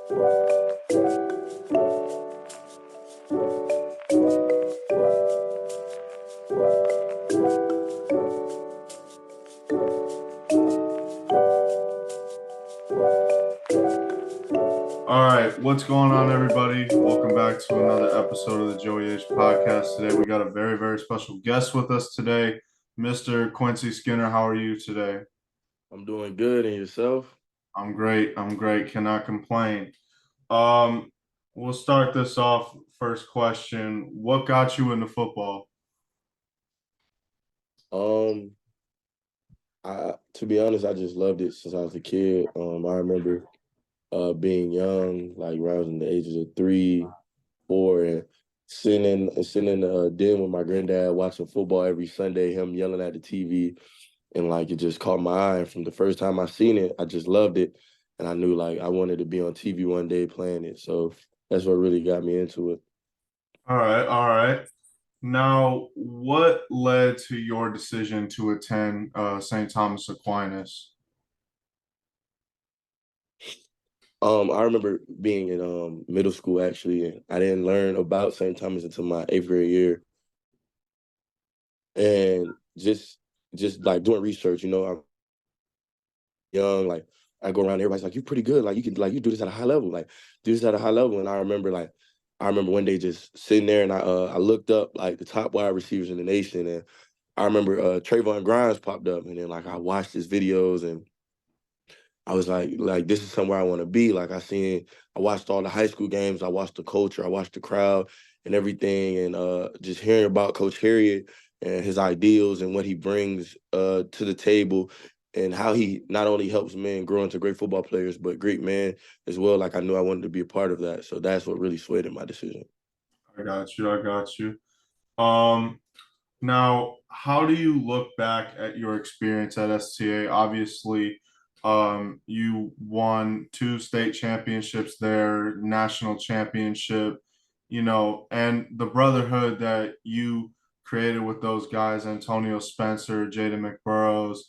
All right, what's going on, everybody? Welcome back to another episode of the JoeyH podcast. Today, we got a very, very special guest with us today, Mr. Quincy Skinner. How are you today? I'm doing good, and yourself? I'm great. I'm great. Cannot complain. Um, we'll start this off. First question: what got you into football? Um, I to be honest, I just loved it since I was a kid. I remember being young, like around the ages of 3, 4, and sitting in the den with my granddad watching football every Sunday, him yelling at the TV, and like it just caught my eye. And from the first time I seen it, I just loved it, and I knew like I wanted to be on TV one day playing it. So that's what really got me into it. All right, all right. Now, what led to your decision to attend St. Thomas Aquinas? I remember being in middle school actually, and I didn't learn about St. Thomas until my 8th grade year, and just like doing research. I'm young, like I go around, everybody's like, "You pretty good, like you can like you do this at a high level, like do this at a high level." And I remember one day just sitting there and I looked up like the top wide receivers in the nation, and I remember Trayvon Grimes popped up, and then like I watched his videos and I was like this is somewhere I want to be. I watched all the high school games, I watched the culture, I watched the crowd and everything, and just hearing about Coach Harriet and his ideals and what he brings to the table, and how he not only helps men grow into great football players, but great men as well. Like I knew I wanted to be a part of that, so that's what really swayed in my decision. I got you. I got you. Um, Now, how do you look back at your experience at STA? Obviously, you won two state championships there, national championship, and the brotherhood that you created with those guys, Antonio Spencer, Jaden McBurrows,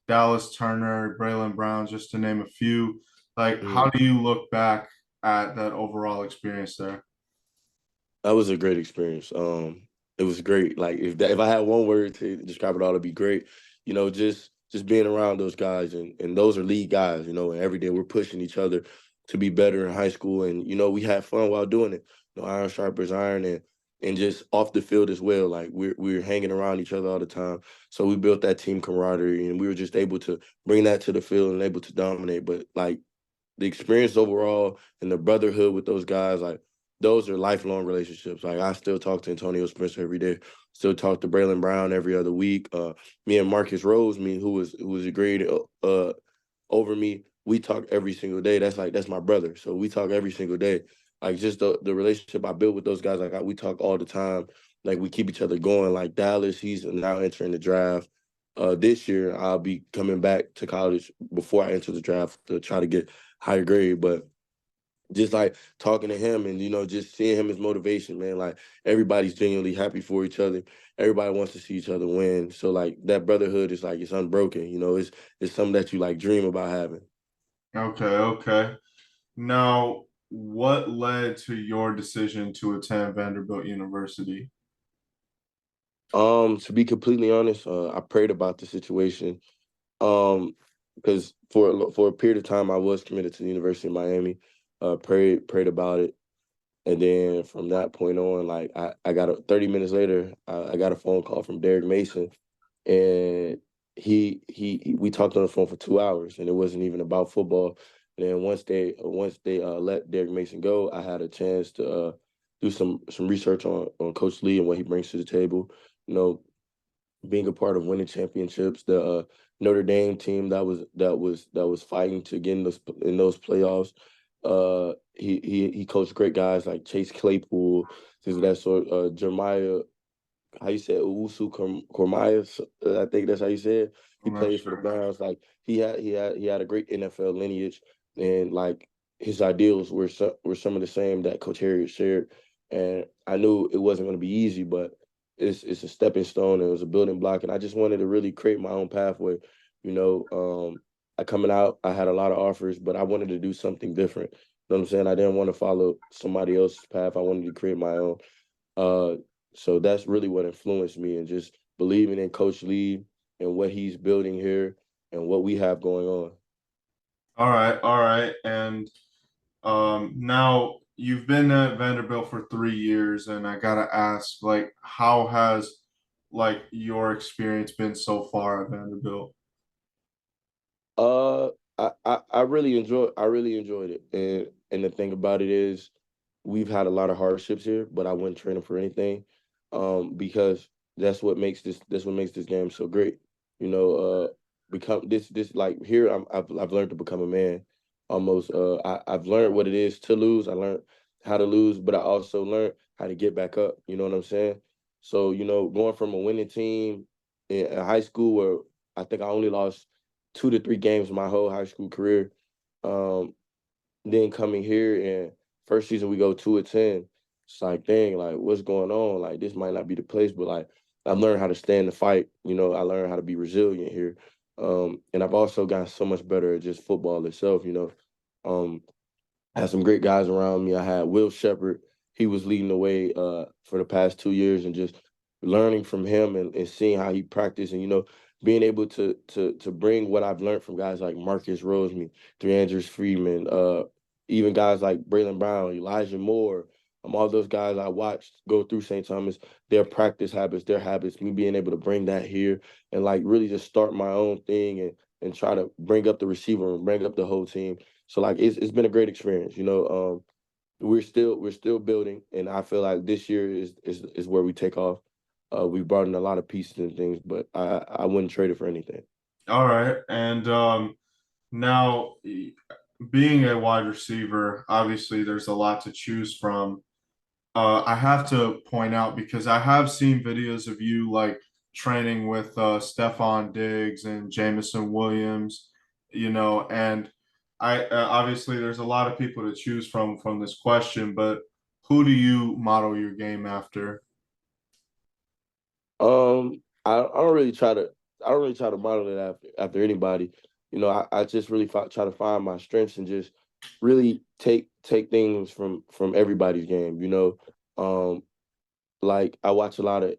Dallas Turner, Braylon Brown, just to name a few. Like, how Mhm. do you look back at that overall experience there? That was a great experience. It was great. Like if I had one word to describe it all, it'd be great. Just being around those guys, and those are lead guys. And every day we're pushing each other to be better in high school, and we had fun while doing it. Iron sharpers iron, and just off the field as well. Like we're hanging around each other all the time. So we built that team camaraderie, and we were just able to bring that to the field and able to dominate. But like the experience overall and the brotherhood with those guys, like those are lifelong relationships. Like I still talk to Antonio Spencer every day, still talk to Braylon Brown every other week. Me and Marcus Rose, who was a grade over me, we talk every single day. That's my brother, so we talk every single day. Like just the relationship I built with those guys, like we talk all the time. Like we keep each other going. Like Dallas, he's now entering the draft. This year I'll be coming back to college before I enter the draft to try to get higher grade, but just like talking to him and just seeing him as motivation, man. Like everybody's genuinely happy for each other. Everybody wants to see each other win. So like that brotherhood is like it's unbroken. It's something that you like dream about having. Okay, okay. Now, what led to your decision to attend Vanderbilt University? To be completely honest, I prayed about the situation. Um, because for a period of time I was committed to the University of Miami. Prayed about it. And then from that point on, like I got 30 minutes later, I got a phone call from Derek Mason, and we talked on the phone for 2 hours, and it wasn't even about football. And then once they let Derek Mason go, I had a chance to do some research on Coach Lee and what he brings to the table. You know, being a part of winning championships, the Notre Dame team that was fighting to get in those playoffs. He coached great guys like Chase Claypool, things of that sort. Jeremiah, how you say it, Owusu Cormier, I think that's how you say it. He I'm not played for the sure. Browns. Like he had a great NFL lineage, and like his ideals were some of the same that Coach Harriet shared. And I knew it wasn't going to be easy, but it's a stepping stone and it was a building block. And I just wanted to really create my own pathway, you know. I coming out, I had a lot of offers, but I wanted to do something different. You know what I'm saying? I didn't want to follow somebody else's path. I wanted to create my own. Uh, so that's really what influenced me, and just believing in Coach Lee and what he's building here and what we have going on. All right. And now you've been at Vanderbilt for 3 years, and I gotta ask, like, how has like your experience been so far at Vanderbilt? Uh, I really enjoyed it, and the thing about it is, we've had a lot of hardships here, but I wouldn't trade them for anything, because that's what makes this game so great. You know, become this like here I've learned to become a man. Almost, I've learned what it is to lose. I learned how to lose, but I also learned how to get back up. You know what I'm saying? So going from a winning team in high school where I think I only lost 2 to 3 games my whole high school career. Um, then coming here and first season we go 2-10. It's like, dang, like what's going on? Like this might not be the place, but like I've learned how to stand the fight. I learned how to be resilient here. And I've also gotten so much better at just football itself. Um, I had some great guys around me. I had Will Shepherd. He was leading the way for the past 2 years, and just learning from him and seeing how he practiced, and being able to bring what I've learned from guys like Marcus Roseman, DeAndre Freeman, even guys like Braylon Brown, Elijah Moore, all those guys I watched go through St. Thomas, their practice habits, their habits, me being able to bring that here and like really just start my own thing and try to bring up the receiver and bring up the whole team. So like it's been a great experience. We're still building, and I feel like this year is where we take off. We brought in a lot of pieces and things, but I wouldn't trade it for anything. All right. And now being a wide receiver, obviously there's a lot to choose from. I have to point out because I have seen videos of you like training with Stephon Diggs and Jamison Williams, and I obviously there's a lot of people to choose from this question, but who do you model your game after? I don't really try to model it after anybody. I just really try to find my strengths and just really take things from everybody's game. Like I watch a lot of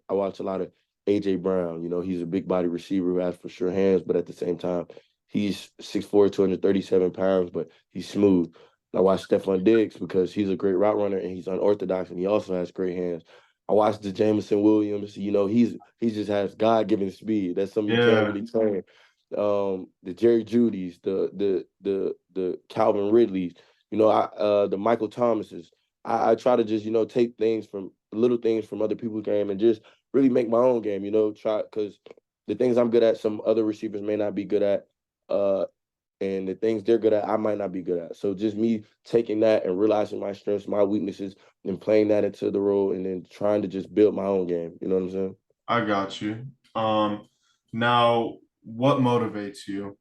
AJ Brown. He's a big body receiver who has for sure hands, but at the same time, he's 6'4", 237 pounds, but he's smooth. I watch Stephon Diggs because he's a great route runner and he's unorthodox and he also has great hands. I watched the Jamison Williams. He just has God given speed. That's something you can't Yeah, really train. The Jerry Judys, the Calvin Ridleys, the Michael Thomases. I try to just take things from little things from other people's game and just really make my own game. Try because the things I'm good at, some other receivers may not be good at, uh, and the things they're good at, I might not be good at. So just me taking that and realizing my strengths, my weaknesses, and playing that into the role, and then trying to just build my own game. You know what I'm saying? I got you. Now what motivates you?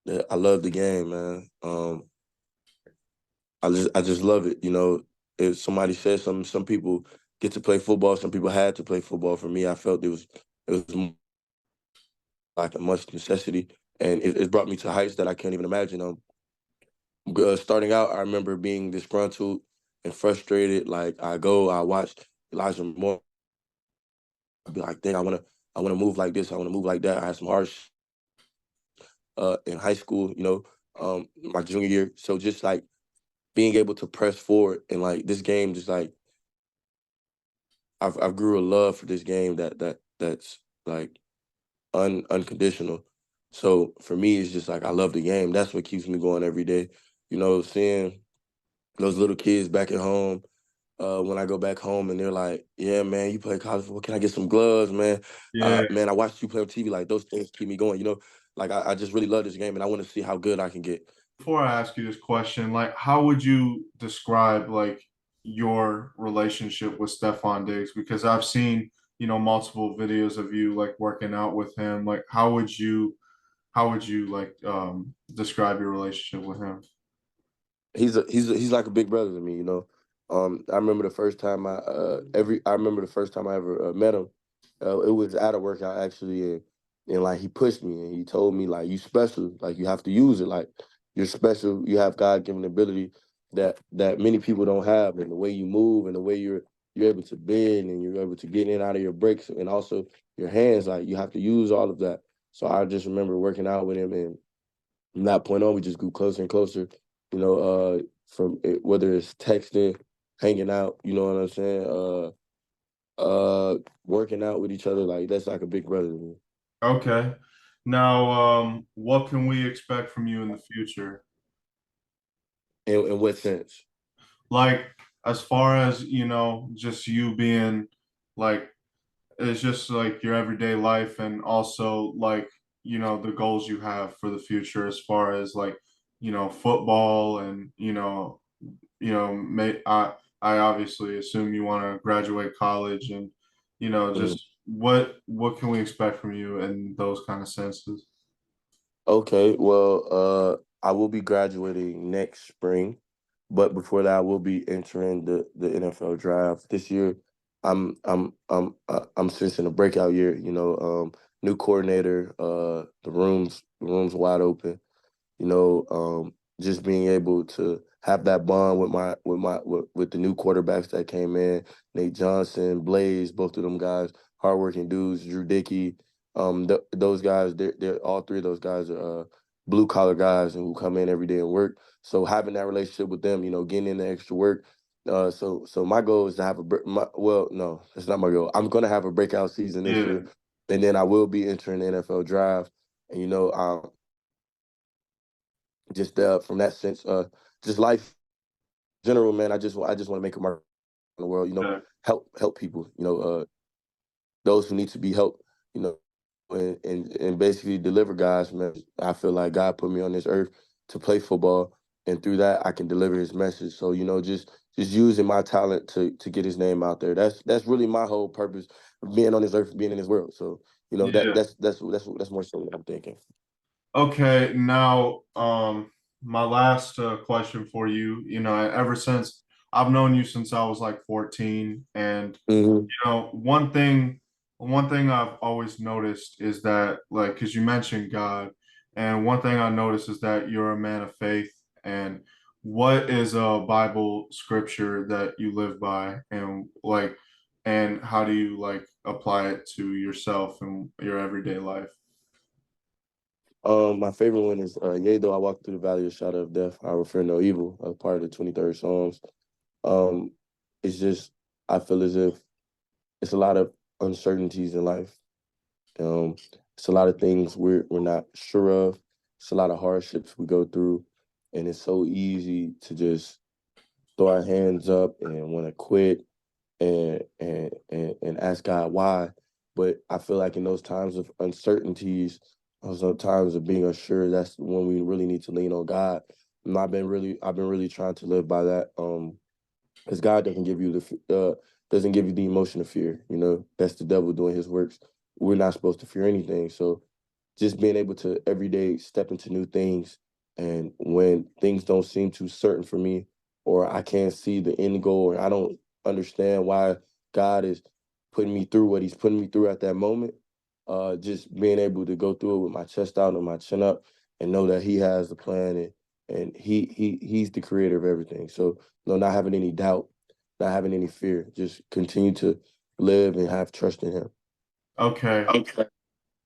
Yeah, I love the game, man. I just love it. If somebody says something, some people get to play football, some people had to play football. For me, I felt it was like a must necessity, and it brought me to heights that I can't even imagine. Starting out, I remember being disgruntled and frustrated. Like I watch Elijah Moore, I'd be like, dang, I wanna move like this, I wanna move like that. I had some harsh in high school, my junior year. So just like being able to press forward and like this game, just like I've grew a love for this game that's like unconditional. So for me, it's just like I love the game. That's what keeps me going every day. Seeing those little kids back at home. When I go back home and they're like, "Yeah, man, you play college football. Can I get some gloves, man? Yeah. Man, I watched you play on TV. Like those things keep me going. Like I just really love this game and I want to see how good I can get." Before I ask you this question, like, how would you describe like your relationship with Stephon Diggs? Because I've seen, multiple videos of you like working out with him. Like, how would you like describe your relationship with him? He's like a big brother to me. I remember the first time I remember the first time I ever met him. It was at a workout actually, and like he pushed me and he told me like you special, like you have to use it, like you're special, you have God given ability that many people don't have, and the way you move and the way you're able to bend and you're able to get in and out of your breaks and also your hands, like you have to use all of that. So I just remember working out with him, and from that point on we just grew closer and closer, you know, from it, whether it's texting, hanging out, you know what I'm saying, working out with each other, like that's like a big brother to me. Okay. Now, what can we expect from you in the future? In what sense? Like, as far as, just you being like, it's just like your everyday life, and also like, the goals you have for the future as far as like, football, and, I obviously assume you want to graduate college, and, Mm. just what can we expect from you in those kind of senses? Okay, well, I will be graduating next spring, but before that, I will be entering the NFL draft this year. I'm sensing a breakout year. New coordinator. The room's wide open. Just being able to have that bond with the new quarterbacks that came in, Nate Johnson, Blaze, both of them guys, hardworking dudes, Drew Dickey, those guys, they're all three of those guys are blue collar guys and who come in every day and work. So having that relationship with them, getting in the extra work. So my goal is to have well, no, that's not my goal. I'm gonna have a breakout season this Yeah, year, and then I will be entering the NFL draft. And just from that sense, just life in general, man. I just want to make a mark in the world. yeah. Help people. Those who need to be helped. You know, and basically deliver guys, man. I feel like God put me on this earth to play football, and through that, I can deliver His message. So just using my talent to get His name out there. That's really my whole purpose of being on this earth, being in this world. So that Yeah. that's more so what I'm thinking. Okay, now, my last question for you, ever since I've known you since I was like 14, and Hmm. one thing I've always noticed is that, like, because you mentioned God, and one thing I noticed is that you're a man of faith. And what is a Bible scripture that you live by, and like, and how do you like apply it to yourself and your everyday life? My favorite one is Yea, though I walk through the valley of the shadow of death, I will fear no evil, part of the 23rd Psalms. Um, it's just I feel as if it's a lot of uncertainties in life. Um, it's a lot of things we're not sure of. It's a lot of hardships we go through, and it's so easy to just throw our hands up and want to quit and ask God why. But I feel like in those times of uncertainties, those times of being unsure, that's when we really need to lean on God. And I've been really trying to live by that. Because God doesn't give you the emotion of fear. That's the devil doing his works. We're not supposed to fear anything. So just being able to every day step into new things, and when things don't seem too certain for me, or I can't see the end goal, or I don't understand why God is putting me through what He's putting me through at that moment, just being able to go through it with my chest out and my chin up, and know that He has the plan, and He's the creator of everything. So not having any doubt, not having any fear, just continue to live and have trust in Him. Okay. Okay.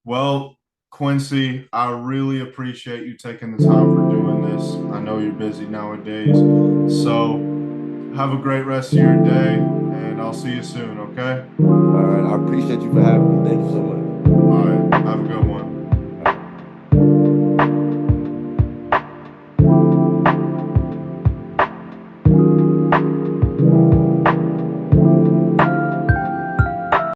Well, Quincy, I really appreciate you taking the time for doing this. I know you're busy nowadays. So have a great rest of your day, and I'll see you soon, okay? All right. I appreciate you for having me. Thank you so much. All right. Have a good one.